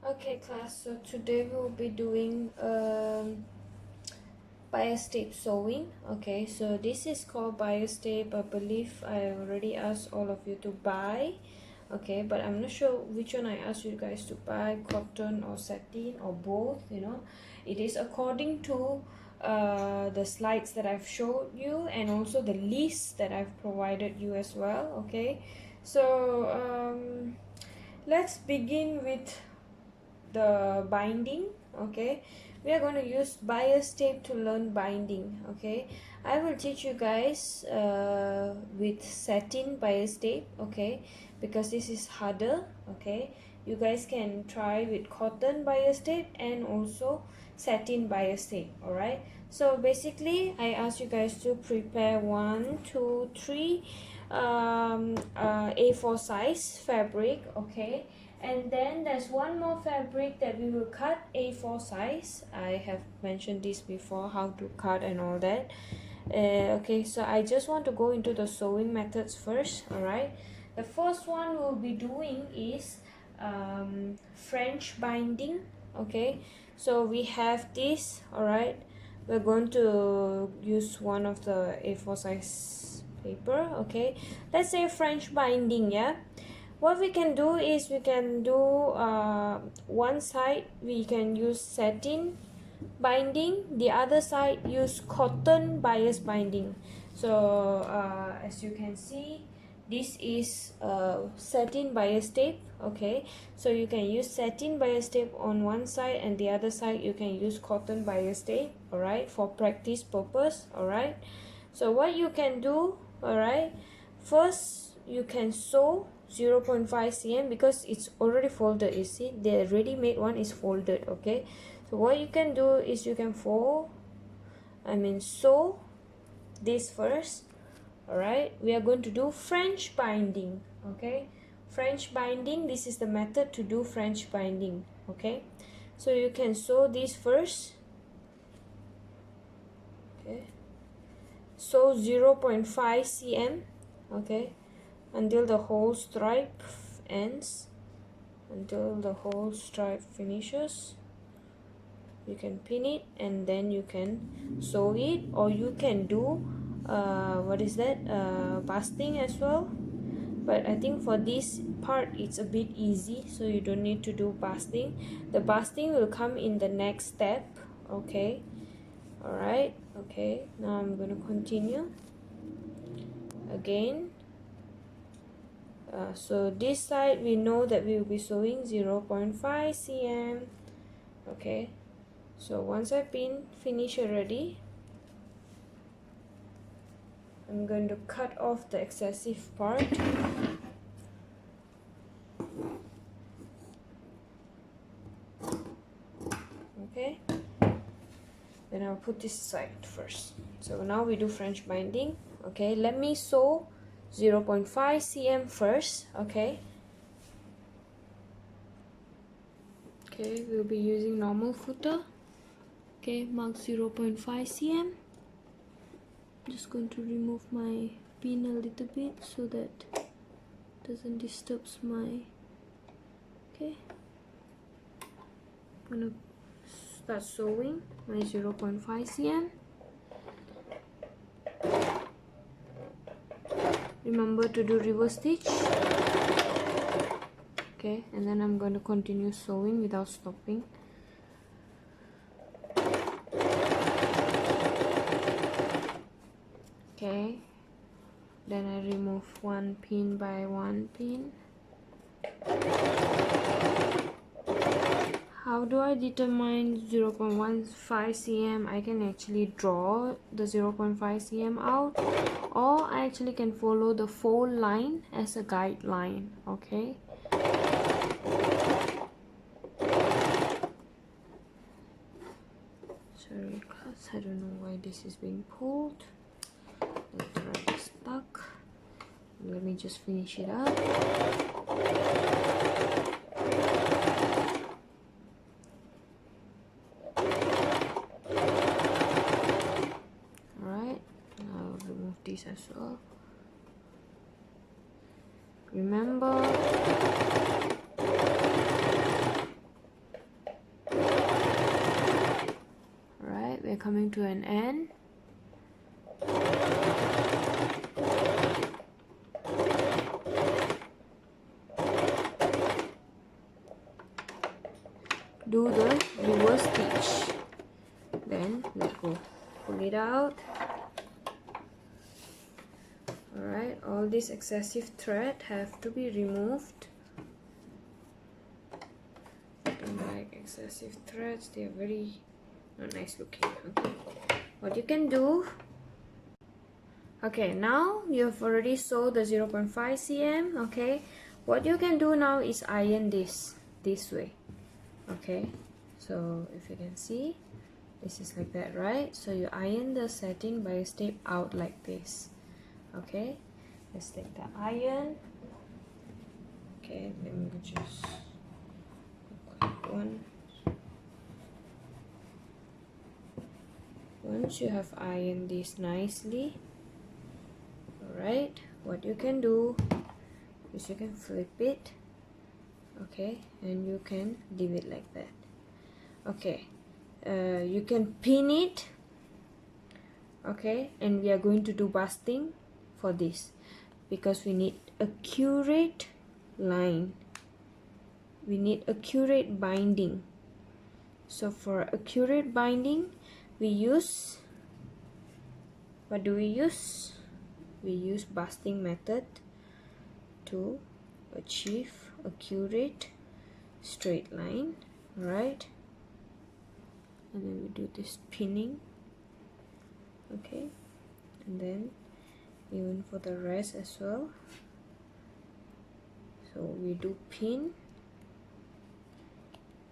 Okay class, so today we'll be doing bias tape sewing. Okay, so this is called bias tape. I believe I already asked all of you to buy. Okay, but I'm not sure which one I asked you guys to buy, cotton or satin or both, it is according to the slides that I've showed you and also the list that I've provided you as well. Okay, so let's begin with the binding. Okay, we are going to use bias tape to learn binding. Okay, I will teach you guys with satin bias tape. Okay, because this is harder. Okay, you guys can try with cotton bias tape and also satin bias tape. All right, so basically I ask you guys to prepare 1 2 3 A4 size fabric. Okay, and then there's one more fabric that we will cut A4 size. I have mentioned this before, how to cut and all that. Okay, so I just want to go into the sewing methods first. All right, the first one we'll be doing is French binding. Okay, so we have this. All right, we're going to use one of the A4 size paper. Okay, let's say French binding. Yeah, what we can do is we can do one side we can use satin binding, the other side use cotton bias binding. So as you can see, this is satin bias tape. Okay, so you can use satin bias tape on one side and the other side you can use cotton bias tape. All right, for practice purpose. All right, so what you can do, all right, first you can sew 0.5 cm because it's already folded. You see, the ready-made one is folded. Okay, so what you can do is you can sew this first. All right, we are going to do French binding. Okay, French binding, this is the method to do French binding. Okay, so you can sew this first. Okay, sew 0.5 cm. Okay, until the whole stripe ends, until the whole stripe finishes. You can pin it and then you can sew it, or you can do basting as well, but I think for this part it's a bit easy, so you don't need to do basting. The basting will come in the next step. Okay, all right. Okay, now I'm going to continue again. So this side we know that we will be sewing 0.5 cm. Okay, so once I finish already, I'm going to cut off the excessive part. Okay, then I'll put this aside first. So now we do French binding. Okay, let me sew 0.5 cm first. Okay, we'll be using normal footer. Okay, mark 0.5 cm. Just going to remove my pin a little bit so that doesn't disturb my. Okay, I'm gonna start sewing my 0.5 cm. Remember to do reverse stitch. Okay, and then I'm going to continue sewing without stopping. Okay, then I remove one pin by one pin. How do I determine 0.15 cm? I can actually draw the 0.5 cm out, or I actually can follow the fold line as a guideline. Okay, sorry class, I don't know why this is being pulled. The thread is stuck. Let me just finish it up. Alright, I'll remove this as well. Remember, coming to an end. Do the reverse stitch, then let go, pull it out. Alright, all this excessive thread have to be removed. I don't like excessive threads, they are very not nice looking. Okay, what you can do, okay, now you've already sewed the 0.5 cm. Okay, what you can do now is iron this way. Okay, so if you can see, this is like that, right? So you iron the satin by a step out like this. Okay, let's take the iron. Okay, let me just quick one. Once you have ironed this nicely, alright, what you can do is you can flip it. Okay, and you can leave it like that. Okay, you can pin it. Okay, and we are going to do basting for this because we need accurate line, we need accurate binding. So for accurate binding, we use, what do we use? We use basting method to achieve accurate straight line, right? And then we do this pinning. Okay, and then even for the rest as well, so we do pin,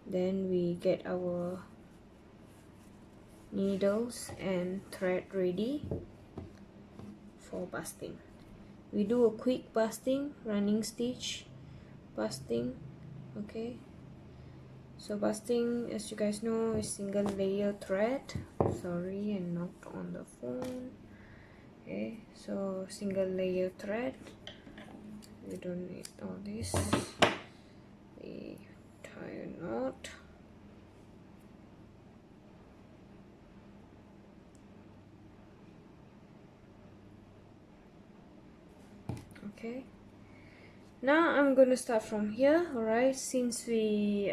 then we get our needles and thread ready for basting. We do a quick basting, running stitch basting. Okay, so basting, as you guys know, is single layer thread. Sorry, I knocked on the phone. Okay, so single layer thread, we don't need all this. We tie a knot. Okay, now I'm gonna start from here. Alright, since we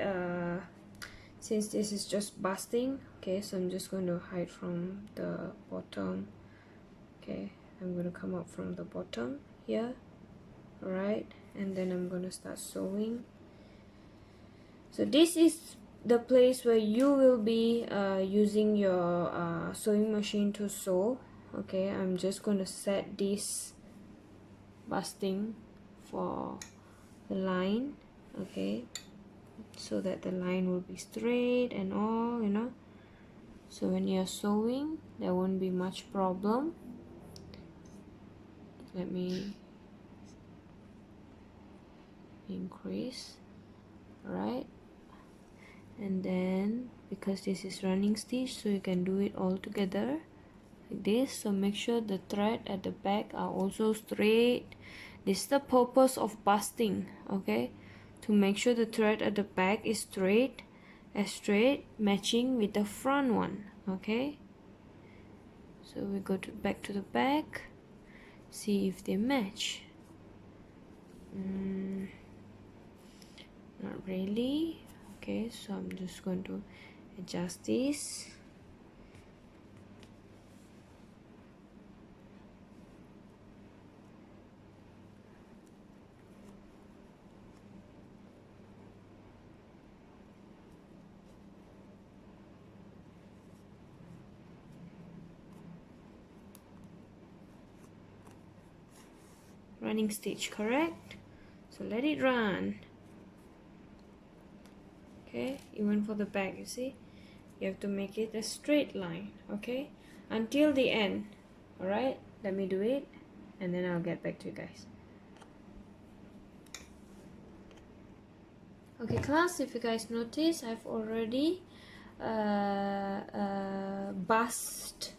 since this is just basting, okay, so I'm just going to hide from the bottom. Okay, I'm going to come up from the bottom here. Alright, and then I'm going to start sewing. So this is the place where you will be using your sewing machine to sew. Okay, I'm just going to set this basting for the line. Okay, so that the line will be straight and all, you know, so when you're sewing there won't be much problem. Let me increase. Alright, and then because this is running stitch, so you can do it all together like this. So make sure the thread at the back are also straight. This is the purpose of basting. Okay, to make sure the thread at the back is straight, matching with the front one. Okay, so we go back to the back, see if they match. Not really. Okay, so I'm just going to adjust this. Running stitch, correct? So let it run. Okay, even for the back, you see, you have to make it a straight line. Okay, until the end. Alright, let me do it and then I'll get back to you guys. Okay class, if you guys notice, I've already bust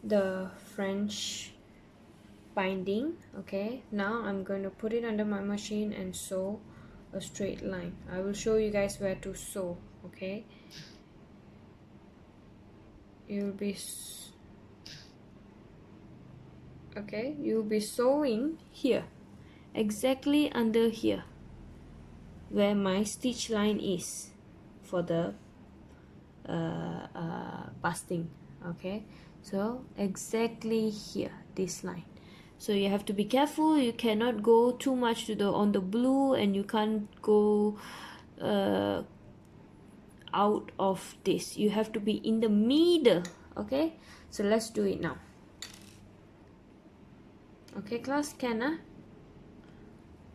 the French binding. Okay, now I'm going to put it under my machine and sew a straight line. I will show you guys where to sew. Okay, you'll be you'll be sewing here, exactly under here where my stitch line is for the busting. Okay, so exactly here, this line. So you have to be careful. You cannot go too much to the on the blue, and you can't go out of this. You have to be in the middle. Okay, so let's do it now. Okay class, can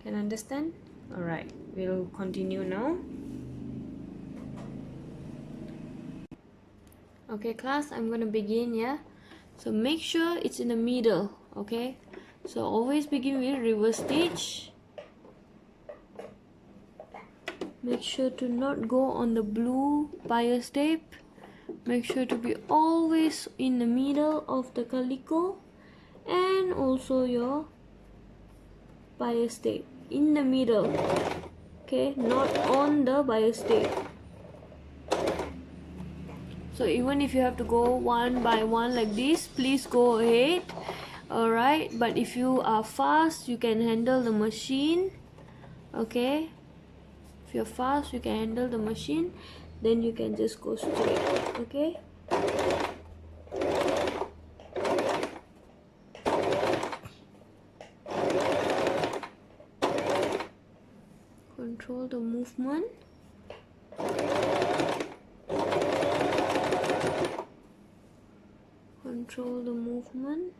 understand? All right, we'll continue now. Okay class, I'm gonna begin. Yeah, so make sure it's in the middle. Okay, so always begin with reverse stitch. Make sure to not go on the blue bias tape. Make sure to be always in the middle of the calico, and also your bias tape in the middle. Okay, not on the bias tape. So even if you have to go one by one like this, please go ahead. All right, but if you are fast, you can handle the machine. Okay, if you're fast, you can handle the machine, then you can just go straight. Okay, control the movement. Control the movement.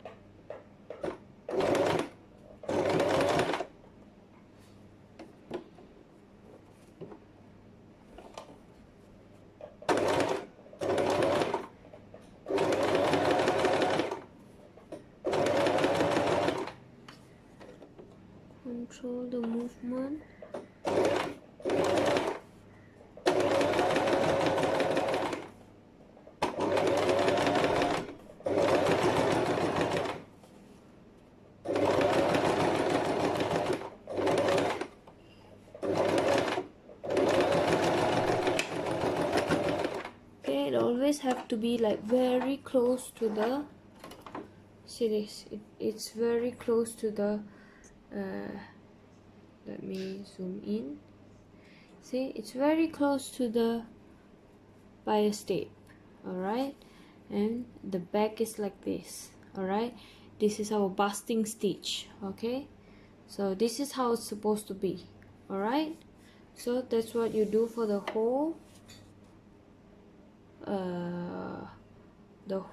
Control the movement. Okay, it always have to be like very close to the, see this, it's very close to the let me zoom in. See, it's very close to the bias tape. Alright, and the back is like this. Alright, this is our busting stitch. Okay, so this is how it's supposed to be. Alright, so that's what you do for the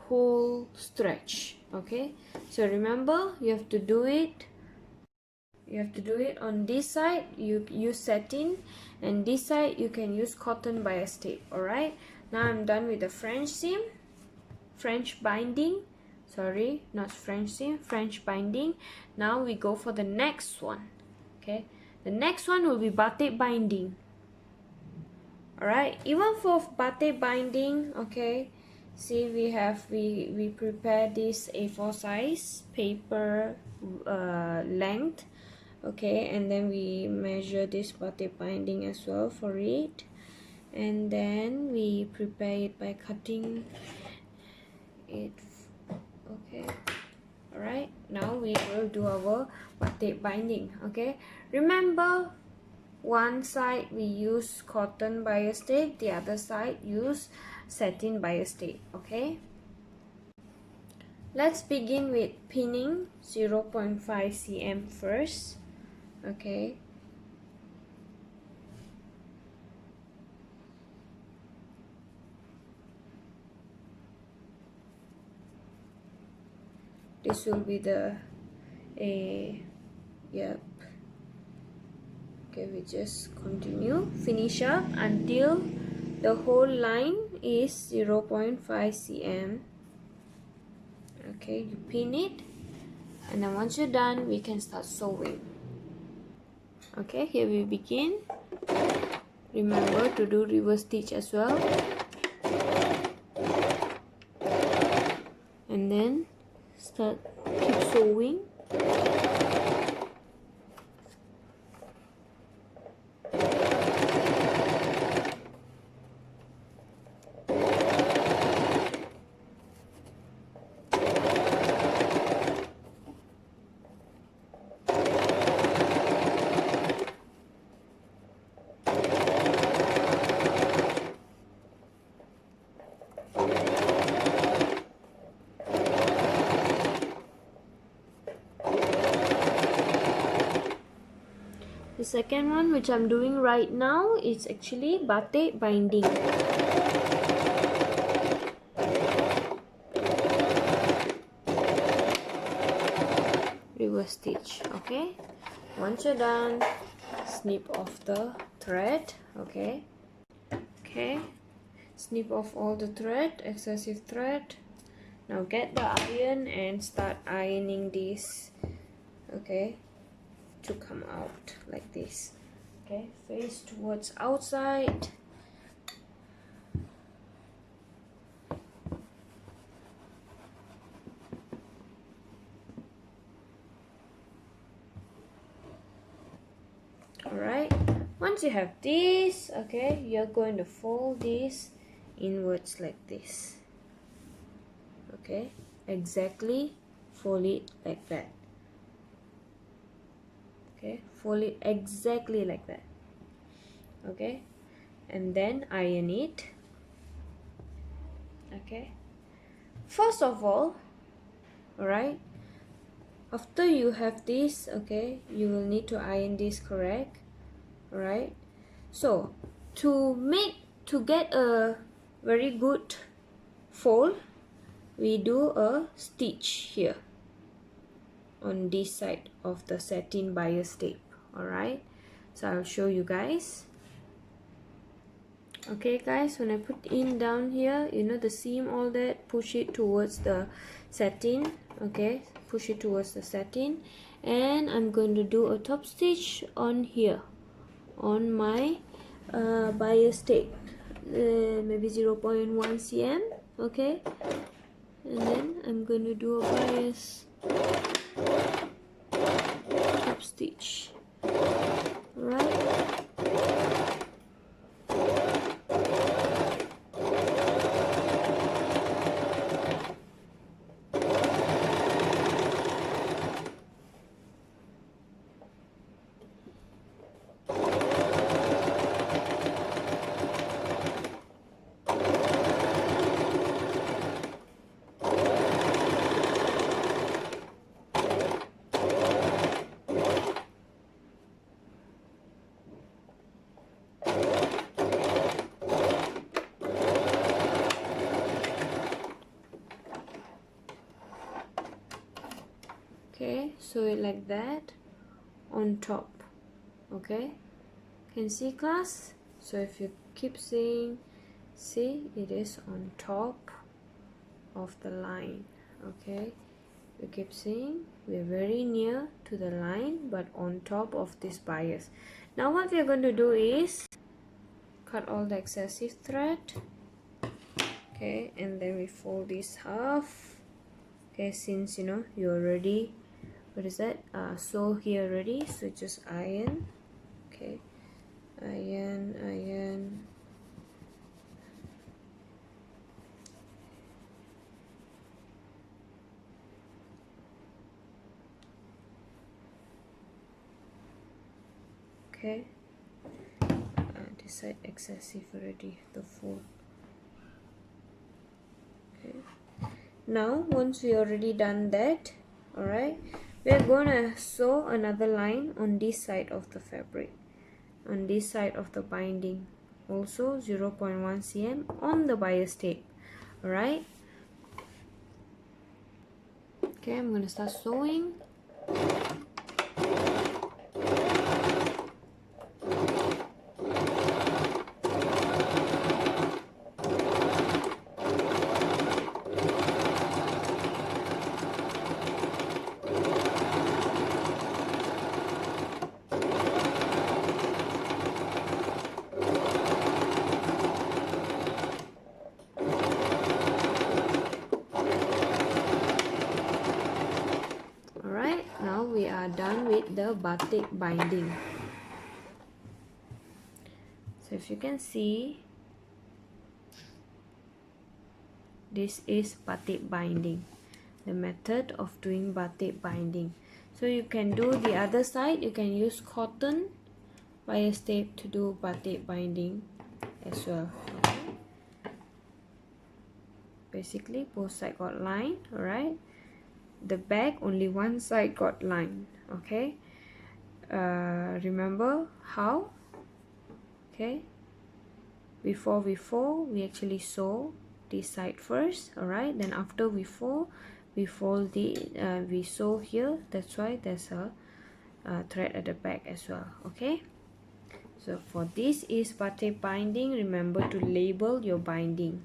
whole stretch. Okay, so remember, you have to do it on this side, you use satin, and this side you can use cotton bias tape. Alright, now I'm done with the French binding. Sorry, not French seam, French binding. Now we go for the next one. Okay, the next one will be batik binding. Alright, even for batik binding, okay, see, we prepare this A4 size paper length. Okay, and then we measure this batik binding as well for it, and then we prepare it by cutting it. Okay, alright, now we will do our batik binding. Okay, remember, one side we use cotton bias tape, the other side use satin bias tape. Okay, let's begin with pinning 0.5 cm first. Okay, this will be the yep. Okay, we just continue, finish up until the whole line is 0.5 cm. Okay, you pin it, and then once you're done, we can start sewing. Okay, here we begin. Remember to do reverse stitch as well, and then keep sewing. The second one, which I'm doing right now, is actually batik binding. Reverse stitch. Okay, once you're done, snip off the thread. Okay, snip off all the thread, excessive thread. Now get the iron and start ironing this, okay, to come out like this. Okay, face towards outside. Alright, once you have this, okay, you're going to fold this inwards like this. Okay, exactly fold it like that. Okay, fold it exactly like that. Okay, and then iron it. Okay, first of all, alright, after you have this, okay, you will need to iron this, correct? Alright, so to get a very good fold, we do a stitch here on this side of the satin bias tape. Alright, so I'll show you guys. Okay guys, when I put in down here, you know the seam, all that, push it towards the satin. Okay, push it towards the satin, and I'm going to do a top stitch on here on my bias tape, maybe 0.1 cm. Okay, and then I'm going to do a bias top stitch. Alright, okay, sew it like that on top. Okay, can see class? So if you keep seeing, see, it is on top of the line. Okay, you keep seeing we're very near to the line but on top of this bias. Now what we're going to do is cut all the excessive thread. Okay, and then we fold this half. Okay, since you know you already, what is that, sew here already, so just iron. Okay, iron. Okay, this side excessive already, the fold. Okay, now once we already done that, alright, we're gonna sew another line on this side of the fabric, on this side of the binding, also 0.1 cm on the bias tape. Alright, okay, I'm gonna start sewing. Now we are done with the batik binding. So if you can see, this is batik binding, the method of doing batik binding. So you can do the other side, you can use cotton bias tape to do batik binding as well. Okay, basically both sides got line. Alright, the back only one side got line. Okay, remember how? Okay, before we fold, we actually sew this side first. All right, then after we fold we sew here. That's why there's a thread at the back as well. Okay, so for this is batik binding, remember to label your binding.